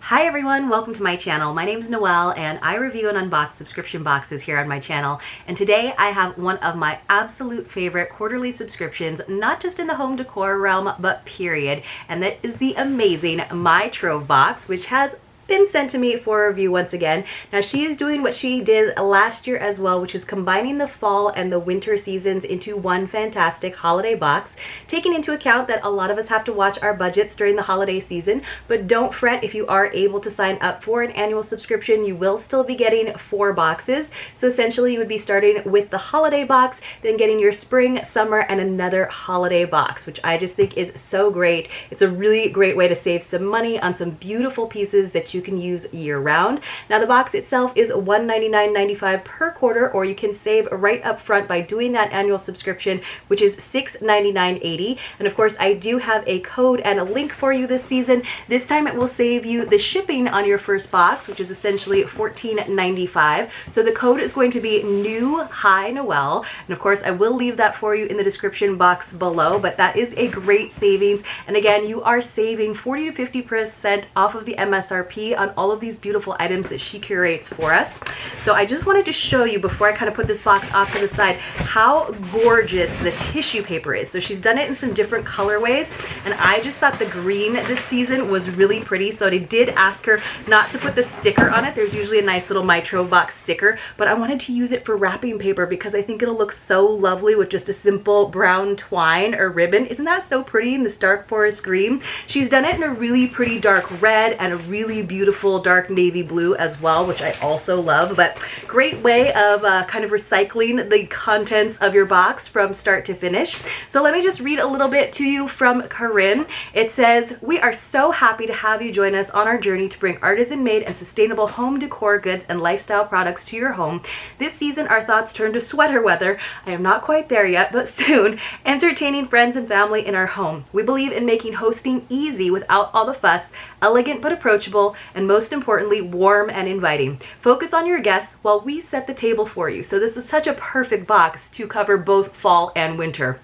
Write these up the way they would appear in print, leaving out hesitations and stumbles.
Hi everyone, welcome to my channel. My name is Noelle and I review and unbox subscription boxes here on my channel. And today I have one of my absolute favorite quarterly subscriptions, not just in the home decor realm, but period. And that is the amazing My Trove Box, which has been sent to me for review once again. Now she is doing what she did last year as well, which is combining the fall and the winter seasons into one fantastic holiday box, taking into account that a lot of us have to watch our budgets during the holiday season. But don't fret, if you are able to sign up for an annual subscription, you will still be getting 4 boxes. So essentially you would be starting with the holiday box, then getting your spring, summer, and another holiday box, which I just think is so great. It's a really great way to save some money on some beautiful pieces that you can use year-round. Now the box itself is $199.95 per quarter, or you can save right up front by doing that annual subscription, which is $699.80. And of course I do have a code and a link for you this season. This time it will save you the shipping on your first box, which is essentially $14.95. So the code is going to be new hinoël, and of course I will leave that for you in the description box below, but that is a great savings. And again, you are saving 40 to 50% off of the MSRP on all of these beautiful items that she curates for us. So I just wanted to show you, before I kind of put this box off to the side, how gorgeous the tissue paper is. So she's done it in some different colorways, and I just thought the green this season was really pretty. So I did ask her not to put the sticker on it. There's usually a nice little mytrovebox sticker, but I wanted to use it for wrapping paper because I think it'll look so lovely with just a simple brown twine or ribbon. Isn't that so pretty in this dark forest green? She's done it in a really pretty dark red and a really beautiful dark navy blue as well, which I also love. But great way of kind of recycling the contents of your box from start to finish. So let me just read a little bit to you from Corinne. It says, "We are so happy to have you join us on our journey to bring artisan-made and sustainable home decor goods and lifestyle products to your home. This season our thoughts turn to sweater weather. I am not quite there yet, but soon. Entertaining friends and family in our home. We believe in making hosting easy without all the fuss, elegant but approachable, and most importantly, warm and inviting. Focus on your guests while we set the table for you." So this is such a perfect box to cover both fall and winter.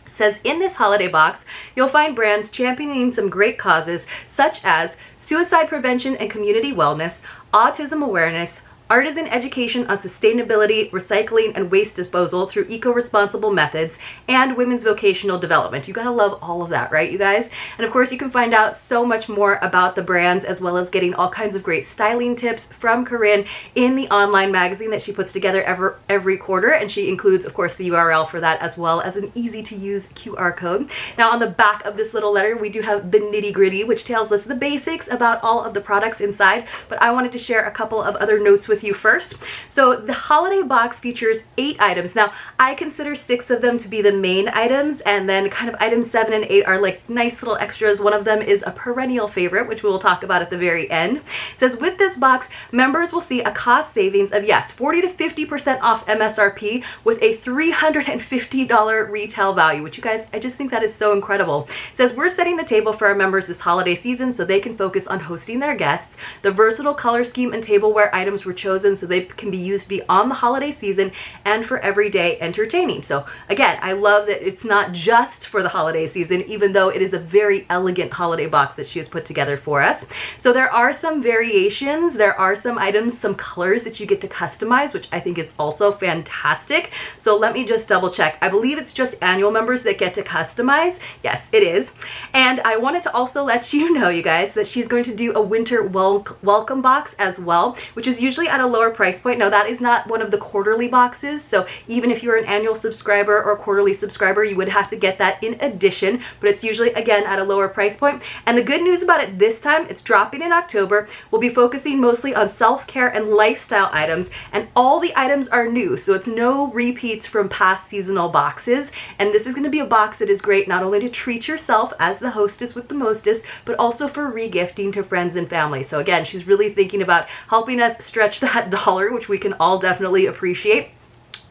It says, "In this holiday box, you'll find brands championing some great causes such as suicide prevention and community wellness, autism awareness, artisan education on sustainability, recycling, and waste disposal through eco-responsible methods, and women's vocational development." You gotta love all of that, right, you guys? And of course, you can find out so much more about the brands, as well as getting all kinds of great styling tips from Corinne in the online magazine that she puts together every quarter. And she includes, of course, the URL for that, as well as an easy-to-use QR code. Now, on the back of this little letter, we do have the nitty-gritty, which tells us the basics about all of the products inside. But I wanted to share a couple of other notes with you first. So the holiday box features 8 items. Now I consider 6 of them to be the main items, and then kind of items 7 and 8 are like nice little extras. One of them is a perennial favorite, which we will talk about at the very end. It says, "With this box, members will see a cost savings of, yes, 40 to 50% off MSRP with a $350 retail value," which, you guys, I just think that is so incredible. It says, "We're setting the table for our members this holiday season so they can focus on hosting their guests. The versatile color scheme and tableware items were chosen so they can be used beyond the holiday season and for everyday entertaining." So again, I love that it's not just for the holiday season, even though it is a very elegant holiday box that she has put together for us. So there are some variations. There are some items, some colors that you get to customize, which I think is also fantastic. So let me just double check. I believe it's just annual members that get to customize. Yes, it is. And I wanted to also let you know, you guys, that she's going to do a winter welcome box as well, which is usually at a lower price point. Now that is not one of the quarterly boxes, so even if you're an annual subscriber or quarterly subscriber, you would have to get that in addition, but it's usually, again, at a lower price point. And the good news about it this time, it's dropping in October. We'll be focusing mostly on self-care and lifestyle items, and all the items are new, so it's no repeats from past seasonal boxes. And this is going to be a box that is great not only to treat yourself as the hostess with the mostest, but also for regifting to friends and family. So again, she's really thinking about helping us stretch that dollar, which we can all definitely appreciate.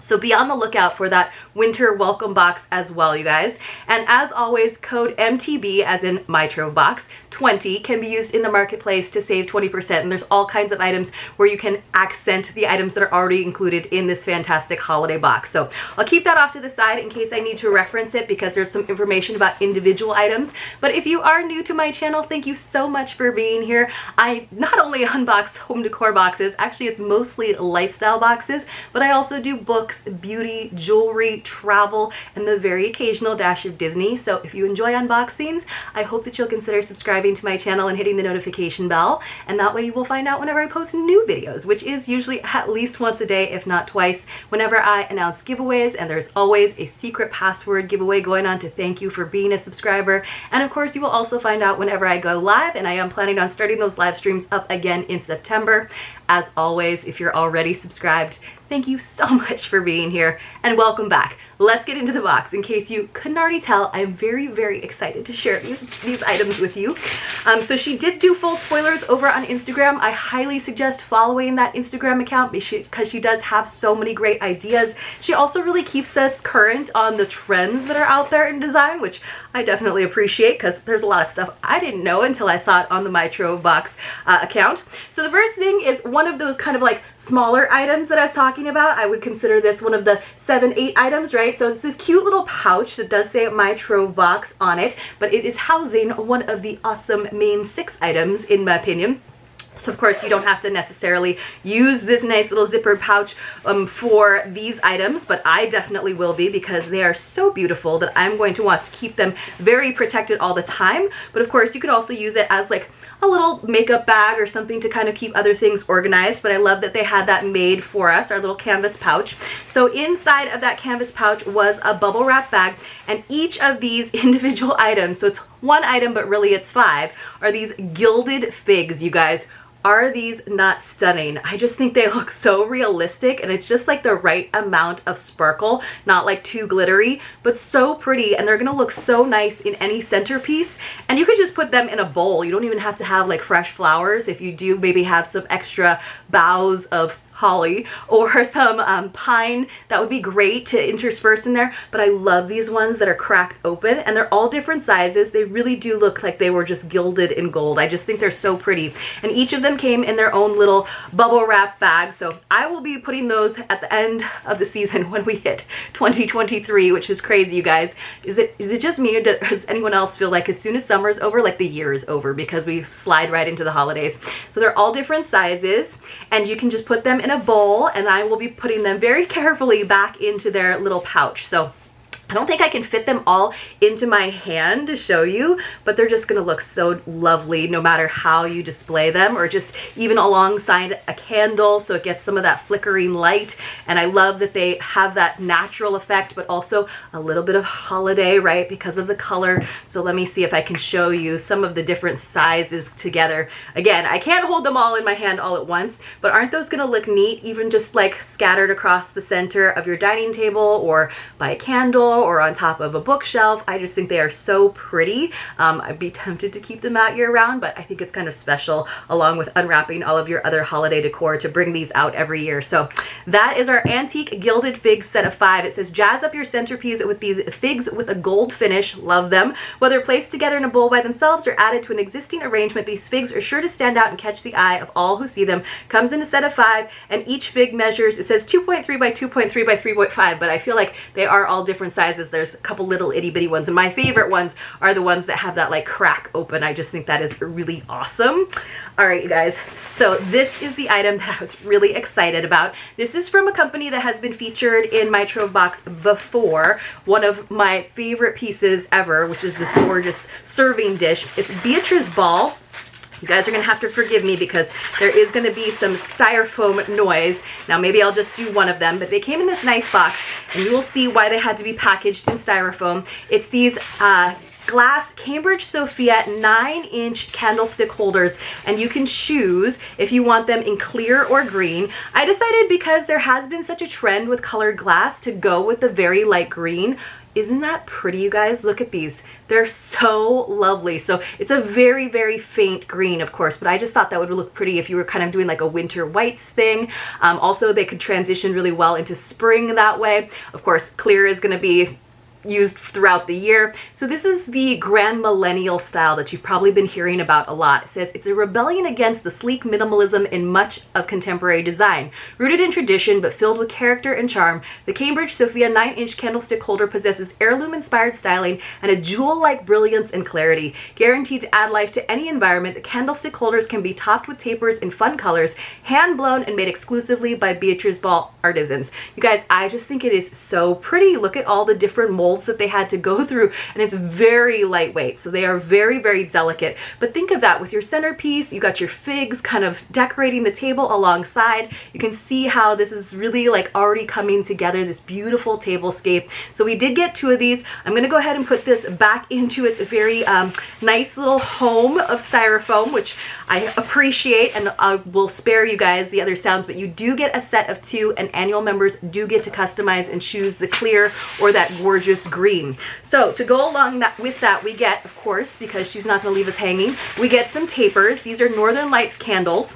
So be on the lookout for that winter welcome box as well, you guys. And as always, code MTB, as in mytrovebox 20, can be used in the marketplace to save 20%. And there's all kinds of items where you can accent the items that are already included in this fantastic holiday box. So I'll keep that off to the side in case I need to reference it, because there's some information about individual items. But if you are new to my channel, thank you so much for being here. I not only unbox home decor boxes, actually it's mostly lifestyle boxes, but I also do books, beauty, jewelry, travel, and the very occasional dash of Disney. So if you enjoy unboxings, I hope that you'll consider subscribing to my channel and hitting the notification bell, and that way you will find out whenever I post new videos, which is usually at least once a day, if not twice, whenever I announce giveaways. And there's always a secret password giveaway going on to thank you for being a subscriber. And of course, you will also find out whenever I go live, and I am planning on starting those live streams up again in September. As always, if you're already subscribed, thank you so much for being here, and welcome back. Let's get into the box. In case you couldn't already tell, I'm very, very excited to share these items with you. So she did do full spoilers over on Instagram. I highly suggest following that Instagram account because she does have so many great ideas. She also really keeps us current on the trends that are out there in design, which I definitely appreciate, because there's a lot of stuff I didn't know until I saw it on the mytrovebox account. So the first thing is one of those kind of like smaller items that I was talking about. I would consider this one of the 7-8 items, right? So it's this cute little pouch that does say My Trove Box on it, but it is housing one of the awesome main 6 items, in my opinion. So of course you don't have to necessarily use this nice little zippered pouch for these items, but I definitely will be, because they are so beautiful that I'm going to want to keep them very protected all the time. But of course you could also use it as like a little makeup bag or something to kind of keep other things organized. But I love that they had that made for us, our little canvas pouch. So inside of that canvas pouch was a bubble wrap bag, and each of these individual items, so it's one item but really it's 5, are these gilded figs, you guys. Are these not stunning? I just think they look so realistic, and it's just like the right amount of sparkle, not like too glittery, but so pretty. And they're gonna look so nice in any centerpiece, and you could just put them in a bowl. You don't even have to have like fresh flowers. If you do maybe have some extra boughs of holly or some pine, that would be great to intersperse in there. But I love these ones that are cracked open, and they're all different sizes. They really do look like they were just gilded in gold. I just think they're so pretty, and each of them came in their own little bubble wrap bag. So I will be putting those at the end of the season when we hit 2023, which is crazy, you guys. Is it just me, or does anyone else feel like as soon as summer's over, like the year is over, because we slide right into the holidays? So they're all different sizes, and you can just put them in a bowl, and I will be putting them very carefully back into their little pouch. So I don't think I can fit them all into my hand to show you, but they're just gonna look so lovely no matter how you display them, or just even alongside a candle, so it gets some of that flickering light. And I love that they have that natural effect, but also a little bit of holiday, right, because of the color. So let me see if I can show you some of the different sizes together. Again, I can't hold them all in my hand all at once, but aren't those gonna look neat, even just like scattered across the center of your dining table, or by a candle, or on top of a bookshelf? I just think they are so pretty. I'd be tempted to keep them out year round, but I think it's kind of special, along with unwrapping all of your other holiday decor, to bring these out every year. So that is our antique gilded fig set of 5. It says jazz up your centerpiece with these figs with a gold finish. Love them. Whether placed together in a bowl by themselves or added to an existing arrangement, these figs are sure to stand out and catch the eye of all who see them. Comes in a set of 5, and each fig measures, it says 2.3 by 2.3 by 3.5, but I feel like they are all different sizes. There's a couple little itty bitty ones, and my favorite ones are the ones that have that like crack open. I just think that is really awesome. All right, you guys, so this is the item that I was really excited about. This is from a company that has been featured in my Trove Box before. One of my favorite pieces ever, which is this gorgeous serving dish. It's Beatrice Ball. You guys are gonna have to forgive me because there is gonna be some styrofoam noise. Now maybe I'll just do one of them, but they came in this nice box, and you will see why they had to be packaged in styrofoam. It's these glass Cambridge Sophia 9-inch candlestick holders, and you can choose if you want them in clear or green. I decided, because there has been such a trend with colored glass, to go with the very light green. Isn't that pretty, you guys? Look at these. They're so lovely. So it's a very, very faint green, of course, but I just thought that would look pretty if you were kind of doing like a winter whites thing. Also, they could transition really well into spring that way. Of course, clear is going to be used throughout the year. So this is the grand millennial style that you've probably been hearing about a lot. It says it's a rebellion against the sleek minimalism in much of contemporary design. Rooted in tradition but filled with character and charm, the Cambridge Sophia 9-inch candlestick holder possesses heirloom-inspired styling and a jewel-like brilliance and clarity. Guaranteed to add life to any environment, the candlestick holders can be topped with tapers in fun colors, hand-blown and made exclusively by Beatrice Ball artisans. You guys, I just think it is so pretty. Look at all the different molds that they had to go through, and it's very lightweight, so they are very, very delicate. But think of that with your centerpiece. You got your figs kind of decorating the table alongside. You can see how this is really like already coming together, this beautiful tablescape. So we did get 2 of these. I'm gonna go ahead and put this back into its very nice little home of styrofoam, which I appreciate, and I will spare you guys the other sounds, but you do get a set of 2, and annual members do get to customize and choose the clear or that gorgeous green. So to go along with that, we get, of course, because she's not going to leave us hanging, we get some tapers. These are Northern Lights candles.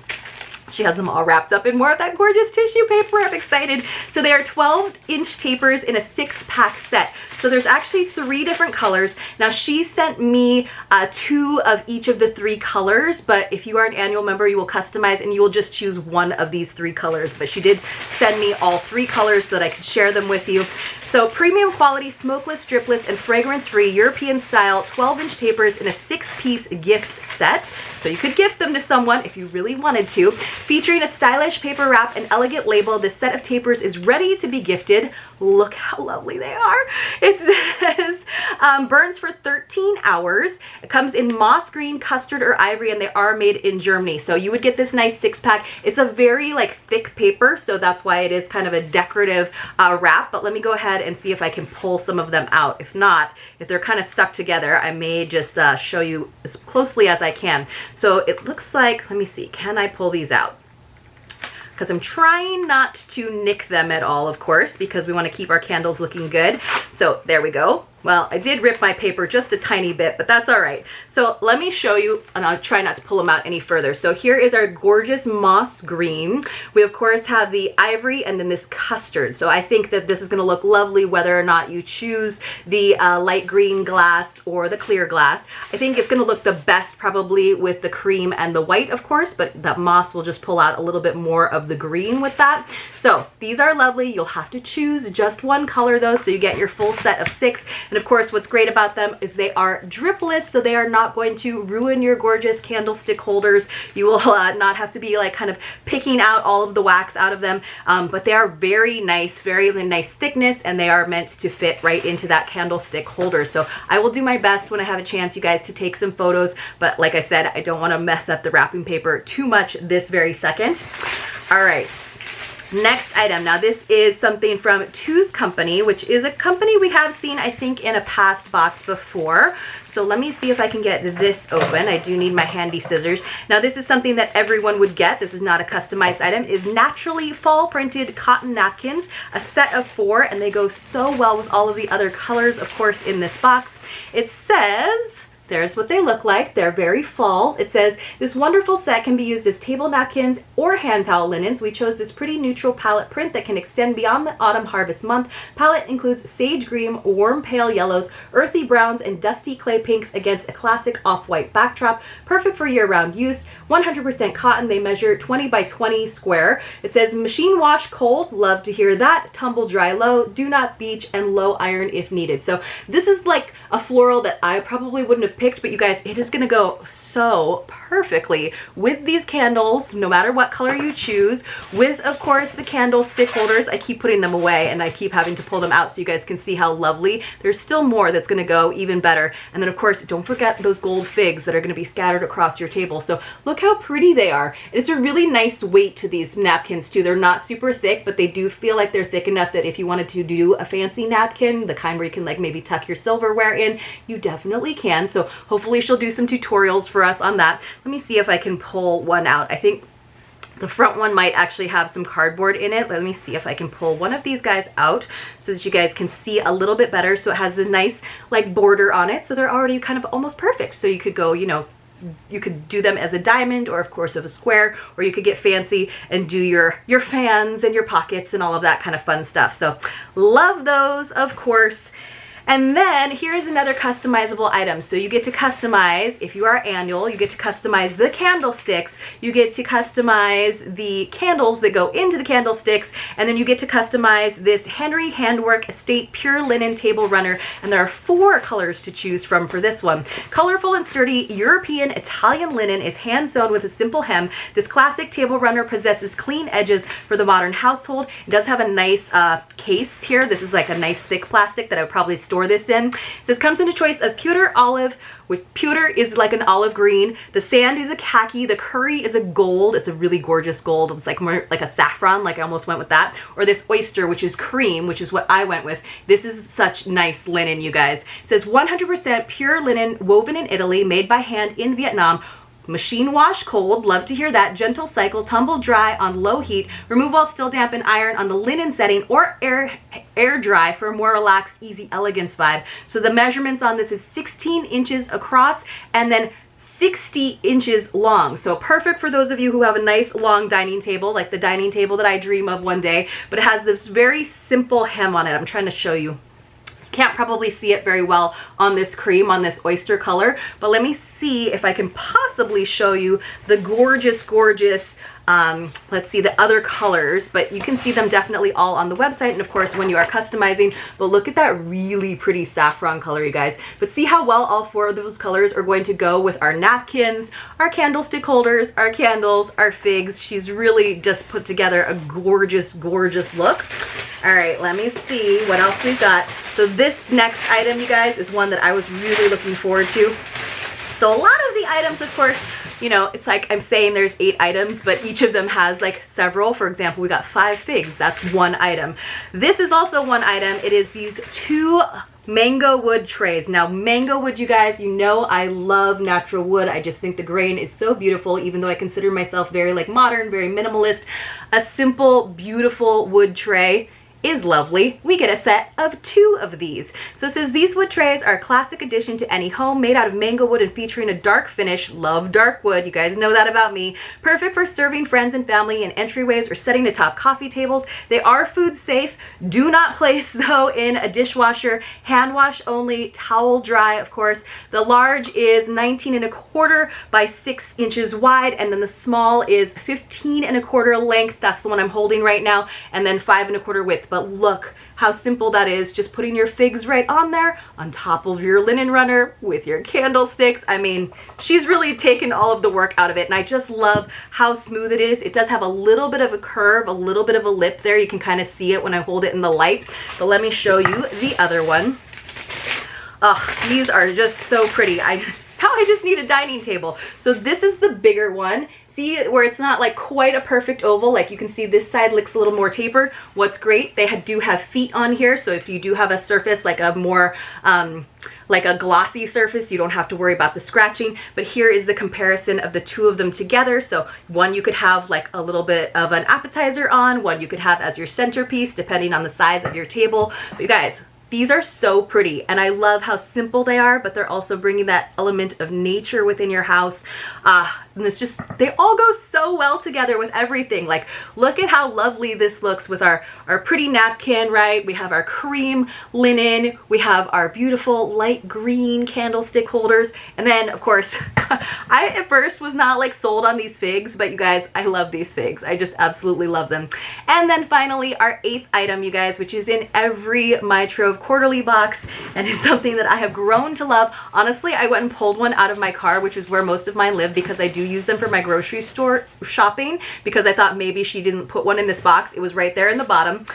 She has them all wrapped up in more of that gorgeous tissue paper. I'm excited. So they are 12-inch tapers in a 6-pack set. So there's actually 3 different colors. Now she sent me 2 of each of the 3 colors, but if you are an annual member, you will customize and you will just choose one of these 3 colors. But she did send me all 3 colors so that I could share them with you. So premium quality, smokeless, dripless, and fragrance-free European style 12-inch tapers in a 6-piece gift set. So you could gift them to someone if you really wanted to. Featuring a stylish paper wrap and elegant label, this set of tapers is ready to be gifted. Look how lovely they are. It says burns for 13 hours. It comes in moss green, custard, or ivory, and they are made in Germany. So you would get this nice 6-pack. It's a very like thick paper, so that's why it is kind of a decorative wrap. But let me go ahead and see if I can pull some of them out. If not, if they're kind of stuck together, I may just show you as closely as I can. So it looks like, let me see, can I pull these out? Because I'm trying not to nick them at all, of course, because we want to keep our candles looking good. So there we go. Well, I did rip my paper just a tiny bit, but that's all right. So let me show you, and I'll try not to pull them out any further. So here is our gorgeous moss green. We, of course, have the ivory and then this custard. So I think that this is going to look lovely whether or not you choose the light green glass or the clear glass. I think it's going to look the best probably with the cream and the white, of course, but that moss will just pull out a little bit more of the green with that. So these are lovely. You'll have to choose just one color though, so you get your full set of 6. And of course, what's great about them is they are dripless, so they are not going to ruin your gorgeous candlestick holders. You will not have to be like kind of picking out all of the wax out of them, but they are very nice thickness, and they are meant to fit right into that candlestick holder. So I will do my best when I have a chance, you guys, to take some photos, but like I said, I don't want to mess up the wrapping paper too much this very second. All right. Next item. Now this is something from Two's Company, which is a company we have seen, I think, in a past box before. So let me see if I can get this open. I do need my handy scissors. Now this is something that everyone would get. This is not a customized item. It is naturally fall printed cotton napkins, a set of 4, and they go so well with all of the other colors, of course, in this box. It says, there's what they look like. They're very fall. It says, this wonderful set can be used as table napkins or hand towel linens. We chose this pretty neutral palette print that can extend beyond the autumn harvest month. Palette includes sage green, warm pale yellows, earthy browns, and dusty clay pinks against a classic off-white backdrop. Perfect for year-round use. 100% cotton. They measure 20 by 20 square. It says machine wash cold. Love to hear that. Tumble dry low. Do not beach, and low iron if needed. So this is like a floral that I probably wouldn't have picked, but you guys, it is going to go so perfectly with these candles, no matter what color you choose, with, of course, the candlestick holders. I keep putting them away and I keep having to pull them out so you guys can see how lovely. There's still more that's going to go even better. And then, of course, don't forget those gold figs that are going to be scattered across your table. So look how pretty they are. It's a really nice weight to these napkins too. They're not super thick, but they do feel like they're thick enough that if you wanted to do a fancy napkin, the kind where you can like maybe tuck your silverware in, you definitely can. So hopefully she'll do some tutorials for us on that. Let me see if I can pull one out. I think The front one might actually have some cardboard in it. Let me see if I can pull one of these guys out so that you guys can see a little bit better. So it has this nice like border on it. So they're already kind of almost perfect. So you could go, you know, you could do them as a diamond or of course of a square, or you could get fancy and do your fans and your pockets and all of that kind of fun stuff. So love those, of course. And then here's another customizable item. So you get to customize, if you are annual, you get to customize the candlesticks, you get to customize the candles that go into the candlesticks, and then you get to customize this Henry Handwork Estate Pure Linen Table Runner. And there are 4 colors to choose from for this one. Colorful and sturdy European Italian linen is hand sewn with a simple hem. This classic table runner possesses clean edges for the modern household. It does have a nice case here. This is like a nice thick plastic that I would probably store this in. It says comes in a choice of pewter olive, which pewter is like an olive green, the sand is a khaki, the curry is a gold, it's a really gorgeous gold, it's like more like a saffron, like I almost went with that, or this oyster, which is cream, which is what I went with. This is such nice linen, you guys. It says 100% pure linen woven in Italy, made by hand in Vietnam. Machine wash cold, love to hear that. Gentle cycle, tumble dry on low heat. Remove while still damp and iron on the linen setting, or air dry for a more relaxed, easy elegance vibe. So the measurements on this is 16 inches across and then 60 inches long. So perfect for those of you who have a nice long dining table, like the dining table that I dream of one day, but it has this very simple hem on it. I'm trying to show you. Can't probably see it very well on this cream, on this oyster color, but let me see if I can possibly show you the gorgeous let's see the other colors, but you can see them definitely all on the website and of course when you are customizing. But look at that really pretty saffron color, you guys. But see how well all 4 of those colors are going to go with our napkins, our candlestick holders, our candles, our figs. She's really just put together a gorgeous look. All right, let me see what else we've got. So this next item, you guys, is one that I was really looking forward to. So a lot of the items, of course, you know, it's like I'm saying there's 8 items, but each of them has like several. For example, we got 5 figs. That's one item. This is also one item. It is these 2 mango wood trays. Now, mango wood, you guys, you know I love natural wood. I just think the grain is so beautiful, even though I consider myself very like modern, very minimalist. A simple, beautiful wood tray is lovely. We get a set of 2 of these. So it says these wood trays are a classic addition to any home, made out of mango wood and featuring a dark finish. Love dark wood. You guys know that about me. Perfect for serving friends and family in entryways or setting atop coffee tables. They are food safe. Do not place though in a dishwasher. Hand wash only. Towel dry, of course. The large is 19¼ by 6 inches wide, and then the small is 15¼ length. That's the one I'm holding right now, and then 5¼ width. But look how simple that is, just putting your figs right on there on top of your linen runner with your candlesticks. I mean, she's really taken all of the work out of it, and I just love how smooth it is. It does have a little bit of a curve, a little bit of a lip there. You can kind of see it when I hold it in the light, but let me show you the other one. Oh, these are just so pretty. Now I just need a dining table. So this is the bigger one. See where it's not like quite a perfect oval. Like you can see this side looks a little more tapered. What's great, they do have feet on here. So if you do have a surface like a more, like a glossy surface, you don't have to worry about the scratching. But here is the comparison of the 2 of them together. So one you could have like a little bit of an appetizer on, one you could have as your centerpiece, depending on the size of your table. But you guys, these are so pretty, and I love how simple they are, but they're also bringing that element of nature within your house. And it's just, they all go so well together with everything. Like, look at how lovely this looks with our pretty napkin, right? We have our cream linen, we have our beautiful light green candlestick holders, and then, of course, I at first was not like sold on these figs, but you guys, I love these figs. I just absolutely love them. And then finally, our 8th item, you guys, which is in every My Trove quarterly box, and is something that I have grown to love. Honestly, I went and pulled one out of my car, which is where most of mine live, because I do use them for my grocery store shopping, because I thought maybe she didn't put one in this box. It was right there in the bottom.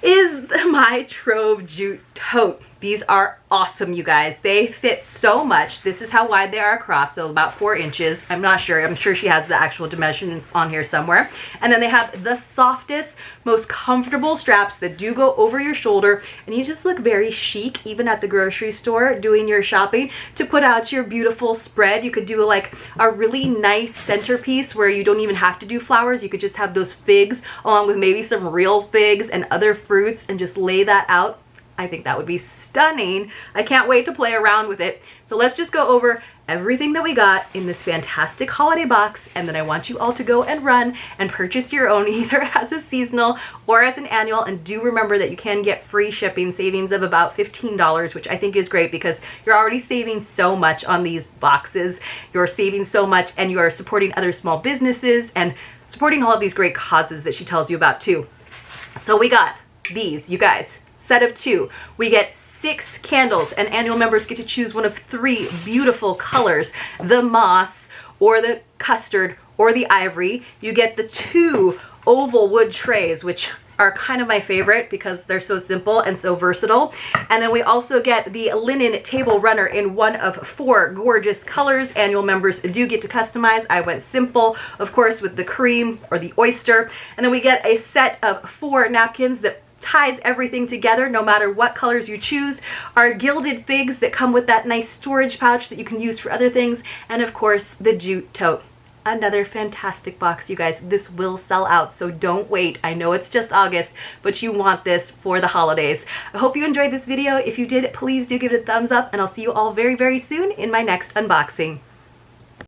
Is the My Trove Jute Tote. These are awesome, you guys. They fit so much. This is how wide they are across, so about 4 inches. I'm not sure. I'm sure she has the actual dimensions on here somewhere. And then they have the softest, most comfortable straps that do go over your shoulder, and you just look very chic, even at the grocery store doing your shopping, to put out your beautiful spread. You could do like a really nice centerpiece where you don't even have to do flowers. You could just have those figs along with maybe some real figs and other fruits and just lay that out. I think that would be stunning. I can't wait to play around with it. So let's just go over everything that we got in this fantastic holiday box, and then I want you all to go and run and purchase your own, either as a seasonal or as an annual. And do remember that you can get free shipping, savings of about $15, which I think is great because you're already saving so much on these boxes. You're saving so much, and you are supporting other small businesses and supporting all of these great causes that she tells you about too. So we got these, you guys. Set of 2. We get 6 candles, and annual members get to choose one of 3 beautiful colors, the moss or the custard or the ivory. You get the 2 oval wood trays, which are kind of my favorite because they're so simple and so versatile. And then we also get the linen table runner in one of 4 gorgeous colors. Annual members do get to customize. I went simple, of course, with the cream or the oyster. And then we get a set of 4 napkins that ties everything together no matter what colors you choose. Our gilded figs that come with that nice storage pouch that you can use for other things, and of course the jute tote. Another fantastic box, you guys. This will sell out, so don't wait. I know it's just August, but you want this for the holidays. I hope you enjoyed this video. If you did, please do give it a thumbs up, and I'll see you all very, very soon in my next unboxing.